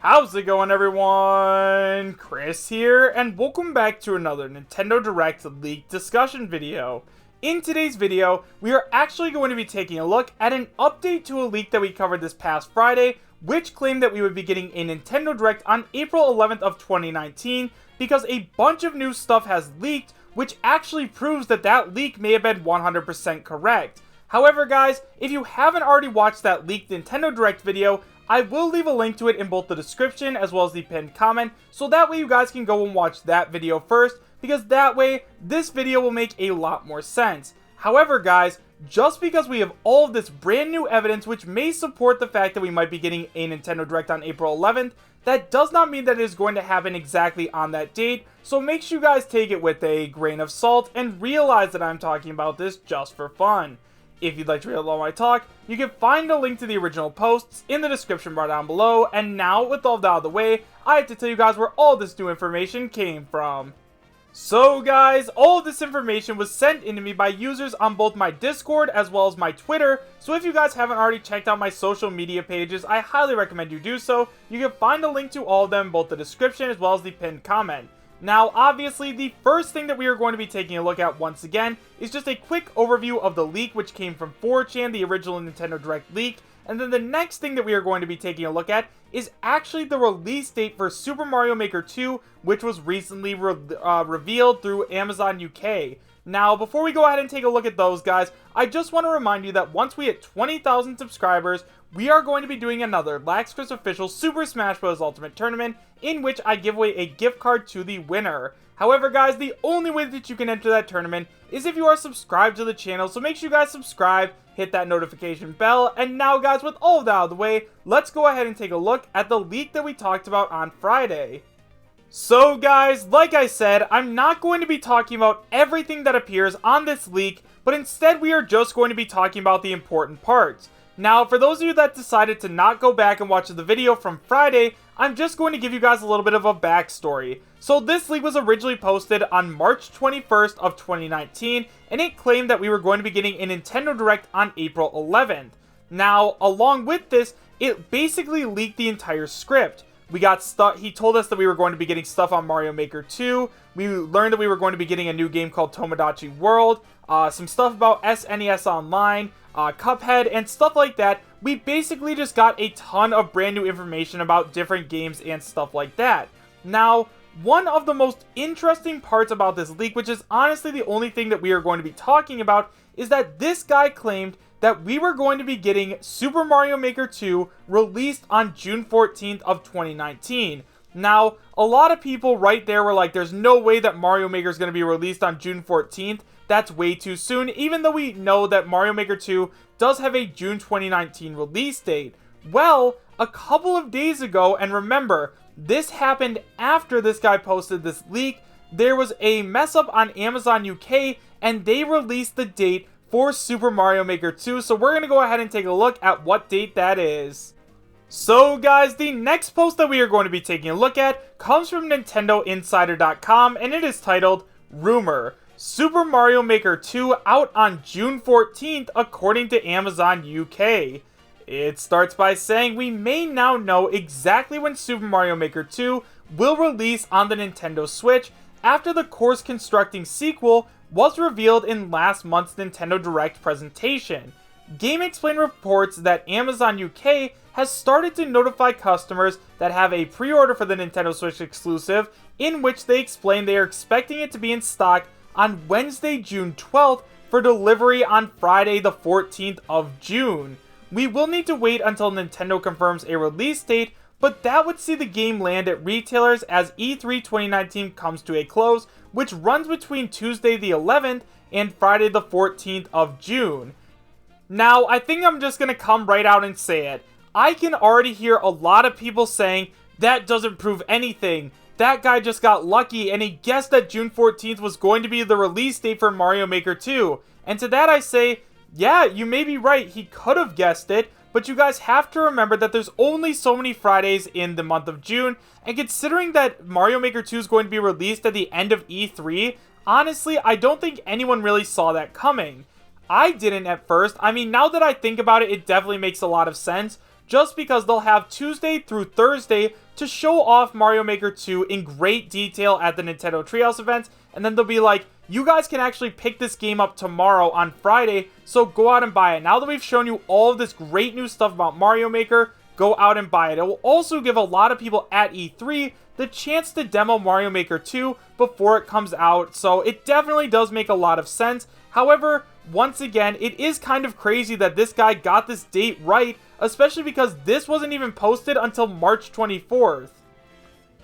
How's it going, everyone? Chris here, and welcome back to another Nintendo Direct leak discussion video. In today's video, we are actually going to be taking a look at an update to a leak that we covered this past Friday, which claimed that we would be getting a Nintendo Direct on April 11th of 2019, because a bunch of new stuff has leaked, which actually proves that that leak may have been 100% correct. However, guys, if you haven't already watched that leaked Nintendo Direct video, I will leave a link to it in both the description as well as the pinned comment, so that way you guys can go and watch that video first, because that way, this video will make a lot more sense. However, guys, just because we have all of this brand new evidence which may support the fact that we might be getting a Nintendo Direct on April 11th, that does not mean that it is going to happen exactly on that date, so make sure you guys take it with a grain of salt and realize that I'm talking about this just for fun. If you'd like to read along my talk, you can find a link to the original posts in the description bar down below, and now, with all that out of the way, I have to tell you guys where all this new information came from. So guys, all of this information was sent in to me by users on both my Discord as well as my Twitter, so if you guys haven't already checked out my social media pages, I highly recommend you do so. You can find a link to all of them in both the description as well as the pinned comment. Now, obviously, the first thing that we are going to be taking a look at once again is just a quick overview of the leak, which came from 4chan, the original Nintendo Direct leak, and then the next thing that we are going to be taking a look at is actually the release date for Super Mario Maker 2, which was recently revealed through Amazon UK. Now, before we go ahead and take a look at those, guys, I just want to remind you that once we hit 20,000 subscribers, we are going to be doing another LaxChris official Super Smash Bros. Ultimate Tournament, in which I give away a gift card to the winner. However, guys, the only way that you can enter that tournament is if you are subscribed to the channel, so make sure you guys subscribe, hit that notification bell, and now, guys, with all of that out of the way, let's go ahead and take a look at the leak that we talked about on Friday. So guys, like I said, I'm not going to be talking about everything that appears on this leak, but instead we are just going to be talking about the important parts. Now, for those of you that decided to not go back and watch the video from Friday, I'm just going to give you guys a little bit of a backstory. So this leak was originally posted on March 21st of 2019, and it claimed that we were going to be getting a Nintendo Direct on April 11th. Now, along with this, it basically leaked the entire script. We got stuff. He told us that we were going to be getting stuff on Mario Maker 2. We learned that we were going to be getting a new game called Tomodachi World. Some stuff about SNES Online, Cuphead, and stuff like that. We basically just got a ton of brand new information about different games and stuff like that. Now, one of the most interesting parts about this leak, which is honestly the only thing that we are going to be talking about, is that this guy claimed that we were going to be getting Super Mario Maker 2 released on June 14th of 2019. Now, a lot of people right there were like, there's no way that Mario Maker is going to be released on June 14th. That's way too soon, even though we know that Mario Maker 2 does have a June 2019 release date. Well, a couple of days ago, and remember, this happened after this guy posted this leak, there was a mess up on Amazon UK, and they released the date for Super Mario Maker 2, so we're going to go ahead and take a look at what date that is. So guys, the next post that we are going to be taking a look at comes from NintendoInsider.com, and it is titled, Rumor, Super Mario Maker 2 out on June 14th according to Amazon UK. It starts by saying we may now know exactly when Super Mario Maker 2 will release on the Nintendo Switch after the course constructing sequel was revealed in last month's Nintendo Direct presentation. GameXplain reports that Amazon UK has started to notify customers that have a pre-order for the Nintendo Switch exclusive, in which they explain they are expecting it to be in stock on Wednesday, June 12th for delivery on Friday the 14th of June. We will need to wait until Nintendo confirms a release date, but that would see the game land at retailers as E3 2019 comes to a close, which runs between Tuesday the 11th and Friday the 14th of June. Now, I think I'm just going to come right out and say it. I can already hear a lot of people saying, that doesn't prove anything. That guy just got lucky and he guessed that June 14th was going to be the release date for Mario Maker 2. And to that I say, yeah, you may be right, he could have guessed it, but you guys have to remember that there's only so many Fridays in the month of June, and considering that Mario Maker 2 is going to be released at the end of E3, honestly, I don't think anyone really saw that coming. I didn't at first. I mean, now that I think about it, it definitely makes a lot of sense, just because they'll have Tuesday through Thursday to show off Mario Maker 2 in great detail at the Nintendo Treehouse event, and then they'll be like, you guys can actually pick this game up tomorrow on Friday, so go out and buy it. Now that we've shown you all of this great new stuff about Mario Maker, go out and buy it. It will also give a lot of people at E3 the chance to demo Mario Maker 2 before it comes out, so it definitely does make a lot of sense. However, once again, it is kind of crazy that this guy got this date right, especially because this wasn't even posted until March 24th.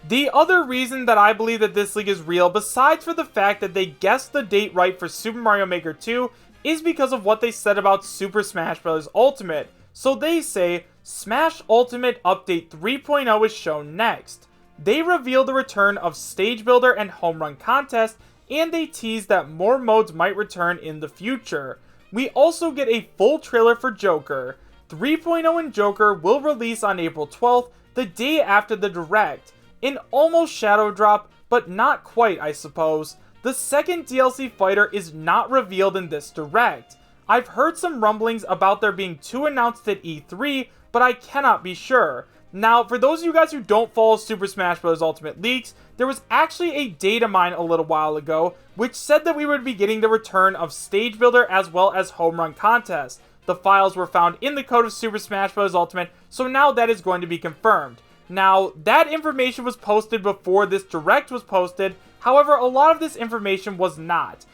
The other reason that I believe that this leak is real, besides for the fact that they guessed the date right for Super Mario Maker 2, is because of what they said about Super Smash Bros. Ultimate. So they say, Smash Ultimate Update 3.0 is shown next. They reveal the return of Stage Builder and Home Run Contest, and they tease that more modes might return in the future. We also get a full trailer for Joker. 3.0 and Joker will release on April 12th, the day after the Direct. An almost shadow drop, but not quite, I suppose. The second DLC fighter is not revealed in this Direct. I've heard some rumblings about there being 2 announced at E3, but I cannot be sure. Now, for those of you guys who don't follow Super Smash Bros. Ultimate leaks, there was actually a data mine a little while ago, which said that we would be getting the return of Stage Builder as well as Home Run Contest. The files were found in the code of Super Smash Bros. Ultimate, so now that is going to be confirmed. Now, that information was posted before this Direct was posted, however, a lot of this information was not.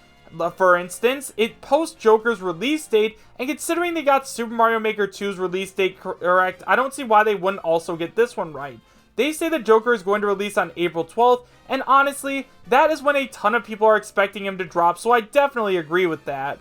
For instance, it posts Joker's release date, and considering they got Super Mario Maker 2's release date correct, I don't see why they wouldn't also get this one right. They say that Joker is going to release on April 12th, and honestly, that is when a ton of people are expecting him to drop, so I definitely agree with that.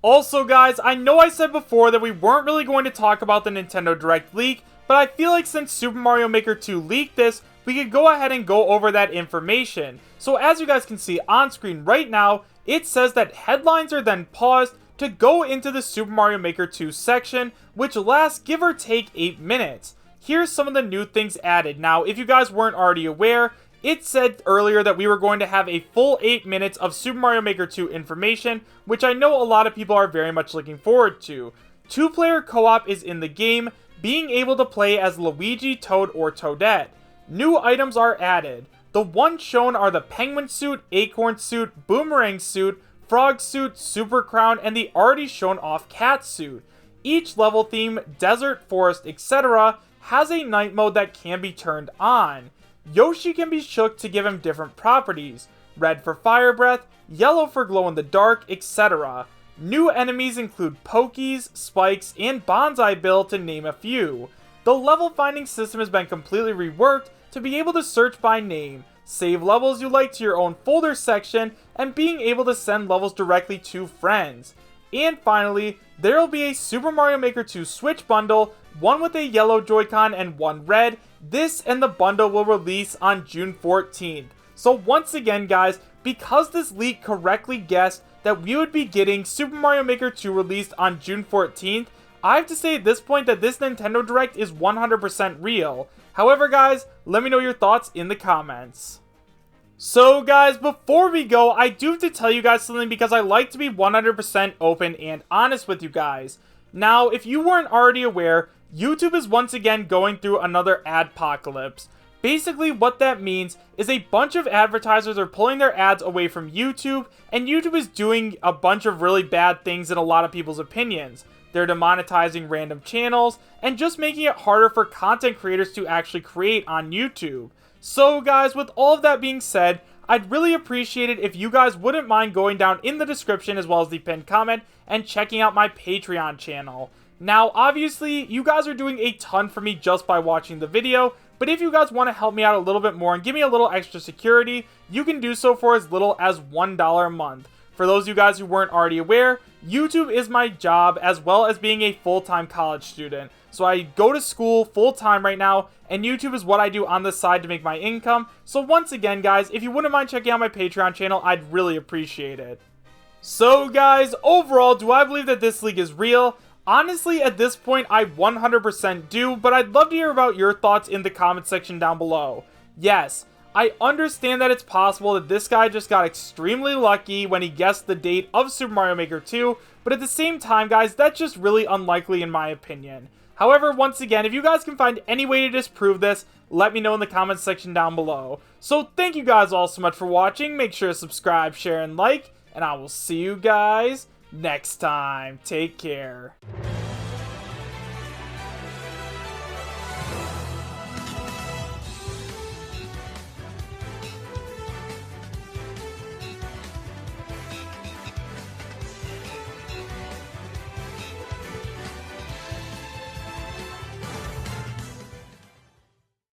Also guys, I know I said before that we weren't really going to talk about the Nintendo Direct leak, but I feel like since Super Mario Maker 2 leaked this, we could go ahead and go over that information. So as you guys can see on screen right now, it says that headlines are then paused to go into the Super Mario Maker 2 section, which lasts give or take 8 minutes. Here's some of the new things added. Now, if you guys weren't already aware, it said earlier that we were going to have a full 8 minutes of Super Mario Maker 2 information, which I know a lot of people are very much looking forward to. 2-player co-op is in the game, being able to play as Luigi, Toad, or Toadette. New items are added. The ones shown are the Penguin Suit, Acorn Suit, Boomerang Suit, Frog Suit, Super Crown, and the already shown off Cat Suit. Each level theme, desert, forest, etc. has a night mode that can be turned on. Yoshi can be shook to give him different properties. Red for fire breath, yellow for glow in the dark, etc. New enemies include Pokies, Spikes, and Bonsai Bill to name a few. The level finding system has been completely reworked to be able to search by name, save levels you like to your own folder section, and being able to send levels directly to friends. And finally, there will be a Super Mario Maker 2 Switch bundle, one with a yellow Joy-Con and one red. This and the bundle will release on June 14th. So once again guys, because this leak correctly guessed that we would be getting Super Mario Maker 2 released on June 14th, I have to say at this point that this Nintendo Direct is 100% real. However guys, let me know your thoughts in the comments. So guys, before we go, I do have to tell you guys something because I like to be 100% open and honest with you guys. Now, if you weren't already aware, YouTube is once again going through another adpocalypse. Basically, what that means is a bunch of advertisers are pulling their ads away from YouTube, and YouTube is doing a bunch of really bad things in a lot of people's opinions. They're demonetizing random channels, and just making it harder for content creators to actually create on YouTube. So guys, with all of that being said, I'd really appreciate it if you guys wouldn't mind going down in the description as well as the pinned comment and checking out my Patreon channel. Now, obviously, you guys are doing a ton for me just by watching the video, but if you guys want to help me out a little bit more and give me a little extra security, you can do so for as little as $1 a month. For those of you guys who weren't already aware, YouTube is my job as well as being a full-time college student. So I go to school full-time right now, and YouTube is what I do on the side to make my income. So once again, guys, if you wouldn't mind checking out my Patreon channel, I'd really appreciate it. So guys, overall, do I believe that this leak is real? Honestly, at this point, I 100% do, but I'd love to hear about your thoughts in the comment section down below. Yes, I understand that it's possible that this guy just got extremely lucky when he guessed the date of Super Mario Maker 2, but at the same time, guys, that's just really unlikely in my opinion. However, once again, if you guys can find any way to disprove this, let me know in the comments section down below. So thank you guys all so much for watching. Make sure to subscribe, share, and like, and I will see you guys next time. Take care.